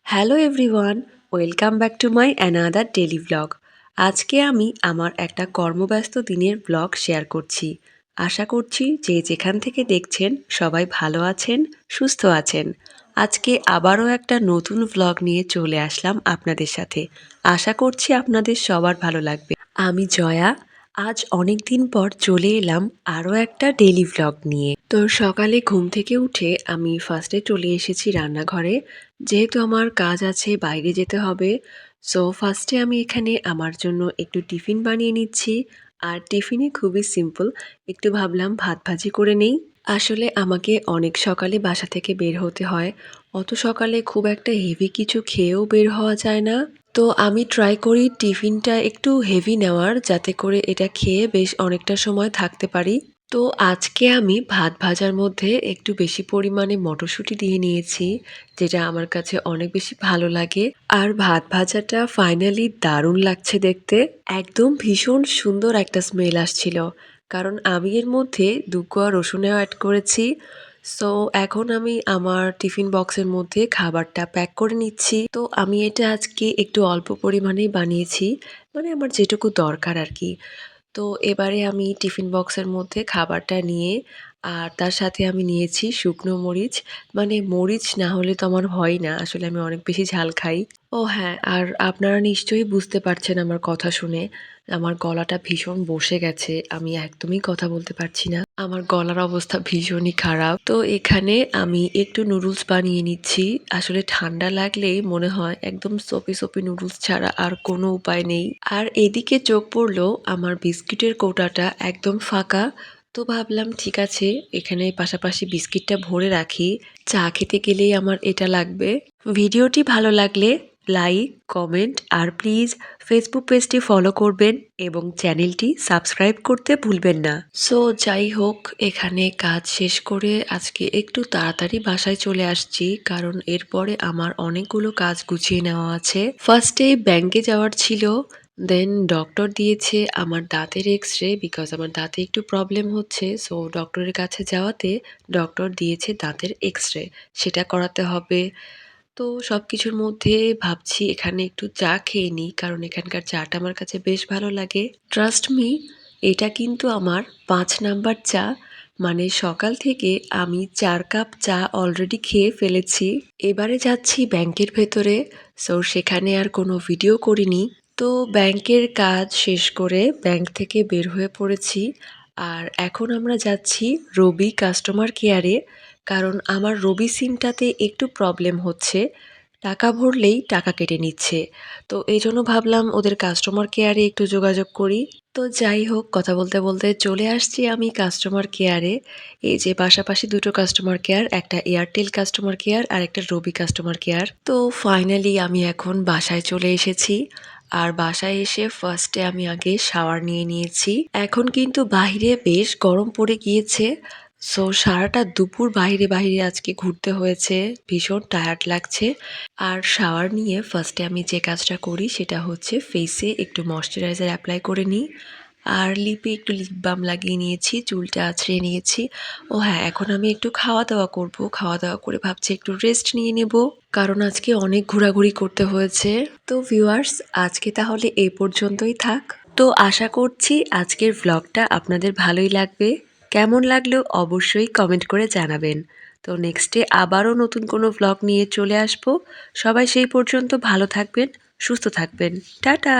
Hello everyone, welcome back to my another daily vlog. আজকে আমি আমার একটা কর্মব্যস্ত দিনের ব্লগ শেয়ার করছি। আশা করছি যে যেখান থেকে দেখছেন সবাই ভালো আছেন, সুস্থ আছেন। আজকে আবারও একটা নতুন ভ্লগ নিয়ে চলে আসলাম আপনাদের সাথে। আশা করছি আপনাদের সবার ভালো লাগবে। আমি জয়া। আজ অনেক দিন পর চলে এলাম আরও একটা ডেলি ভ্লগ নিয়ে। তো সকালে ঘুম থেকে উঠে আমি ফার্স্টে চলে এসেছি রান্নাঘরে। যেহেতু আমার কাজ আছে, বাইরে যেতে হবে, সো ফার্স্টে আমি এখানে আমার জন্য একটু টিফিন বানিয়ে নিচ্ছি। আর টিফিনে খুবই সিম্পল, একটু ভাবলাম ভাত ভাজি করে নেই। আসলে আমাকে অনেক সকালে বাসা থেকে বের হতে হয়। অত সকালে খুব একটা হেভি কিছু খেয়েও বের হওয়া যায় না। তো আমি ট্রাই করি টিফিনটা একটু হেভি নেওয়ার, যাতে করে এটা খেয়ে বেশ অনেকটা সময় থাকতে পারি। তো আজকে আমি ভাত ভাজার মধ্যে একটু বেশি পরিমাণে মটরশুঁটি দিয়ে নিয়েছি, যেটা আমার কাছে অনেক বেশি ভালো লাগে। আর ভাত ভাজাটা ফাইনালি দারুণ লাগছে দেখতে। একদম ভীষণ সুন্দর একটা স্মেল আসছিল, কারণ আমি এর মধ্যে ২ কোয়া রসুনও অ্যাড করেছি। সো এখন আমি আমার টিফিন বক্সের মধ্যে খাবারটা প্যাক করে নিচ্ছি। তো আমি এটা আজকে একটু অল্প পরিমাণেই বানিয়েছি, মানে আমার যেটুকু দরকার আর কি। তো এবারে আমি টিফিন বক্সের মধ্যে খাবারটা নিয়ে, আর তার সাথে আমি নিয়েছি শুকনো মরিচ। মানে মরিচ না হলে তো আমার হয়ই না। আসলে আমি অনেক বেশি ঝাল খাই। ও হ্যাঁ, আর আপনারা নিশ্চয়ই বুঝতে পারছেন আমার কথা শুনে, আমার গলাটা ভীষণ বসে গেছে। আমি একদমই কথা বলতে পারছি না। আমার গলার অবস্থা ভীষণই খারাপ। তো এখানে আমি একটু নুডলস বানিয়ে নিচ্ছি। আসলে ঠান্ডা লাগলেই মনে হয় একদম সোপি, সোপি নুডলস ছাড়া আর কোনো উপায় নেই। আর এদিকে চোখ পড়ল আমার বিস্কিটের কৌটাটা একদম ফাঁকা। তো ভাবলাম ঠিক আছে, এখানে পাশাপাশি বিস্কিটটা ভরে রাখি। চা খেতে গেলেই আমার এটা লাগবে। ভিডিওটি ভালো লাগলে লাইক, কমেন্ট আর প্লিজ ফেসবুক পেজটি ফলো করবেন এবং চ্যানেলটি সাবস্ক্রাইব করতে ভুলবেন না। সো যাই হোক, এখানে কাজ শেষ করে আজকে একটু তাড়াতাড়ি বাসায় চলে আসছি, কারণ এরপরে আমার অনেকগুলো কাজ গুছিয়ে নেওয়া আছে। ফার্স্টে ব্যাংকে যাওয়ার ছিল, দেন ডক্টর দিয়েছে আমার দাঁতের এক্স-রে, বিকজ আমার দাঁতে একটু প্রবলেম হচ্ছে। সো ডক্টরের কাছে যাওয়াতে ডক্টর দিয়েছে দাঁতের এক্স-রে, সেটা করাতে হবে। তো সবকিছুর মধ্যে ভাবছি এখানে একটু চা খেয়ে নিই, কারণ এখানকার চাটা আমার কাছে বেশ ভালো লাগে। ট্রাস্ট মি, এটা কিন্তু আমার ৫ নাম্বার চা। মানে সকাল থেকে আমি ৪ কাপ চা অলরেডি খেয়ে ফেলেছি। এবারে যাচ্ছি ব্যাংকের ভেতরে, সো সেখানে আর কোনো ভিডিও করিনি। তো ব্যাংকের কাজ শেষ করে ব্যাংক থেকে বের হয়ে পড়েছি। আর এখন আমরা যাচ্ছি রবি কাস্টমার কেয়ারে, কারণ আমার রবি সিমটাতে একটু প্রবলেম হচ্ছে। টাকা ভরলেই টাকা কেটে নিচ্ছে। তো এইজন্য ভাবলাম ওদের কাস্টমার কেয়ারে একটু যোগাযোগ করি। তো যাই হোক, কথা বলতে বলতে চলে আসছি আমি কাস্টমার কেয়ারে। এই যে পাশাপাশি ২ টো কাস্টমার কেয়ার, একটা এয়ারটেল কাস্টমার কেয়ার আর একটা রবি কাস্টমার কেয়ার। তো ফাইনালি আমি এখন বাসায় চলে এসেছি। আর বাসায় এসে ফার্স্টে আমি আগে শাওয়ার নিয়ে নিয়েছি। এখন কিন্তু বাহিরে বেশ গরম পড়ে গিয়েছে। সো সারাটা দুপুর বাহিরে আজকে ঘুরতে হয়েছে। ভীষণ টায়ার্ড লাগছে। আর শাওয়ার নিয়ে ফার্স্টে আমি যে কাজটা করি সেটা হচ্ছে ফেসে একটু ময়েশ্চারাইজার এপ্লাই করে নিই। আর লিপে একটু লিপ বাম লাগিয়ে নিয়েছি, চুলটা আঁচড়ে নিয়েছি। ও হ্যাঁ, এখন আমি একটু খাওয়া-দাওয়া করব। খাওয়া-দাওয়া করে ভাবছি একটু রেস্ট নিয়ে নেব। কারণ আজকে অনেক ঘোরাঘুরি করতে হয়েছে। তো ভিউয়ার্স, আজকে তাহলে এই পর্যন্তই থাক। তো আশা করছি আজকের ভ্লগটা আপনাদের ভালোই লাগবে। কেমন লাগলো অবশ্যই কমেন্ট করে জানাবেন। তো নেক্সটে আবারও নতুন কোনো ভ্লগ নিয়ে চলে আসব। সবাই সেই পর্যন্ত ভালো থাকবেন, সুস্থ থাকবেন। টাটা!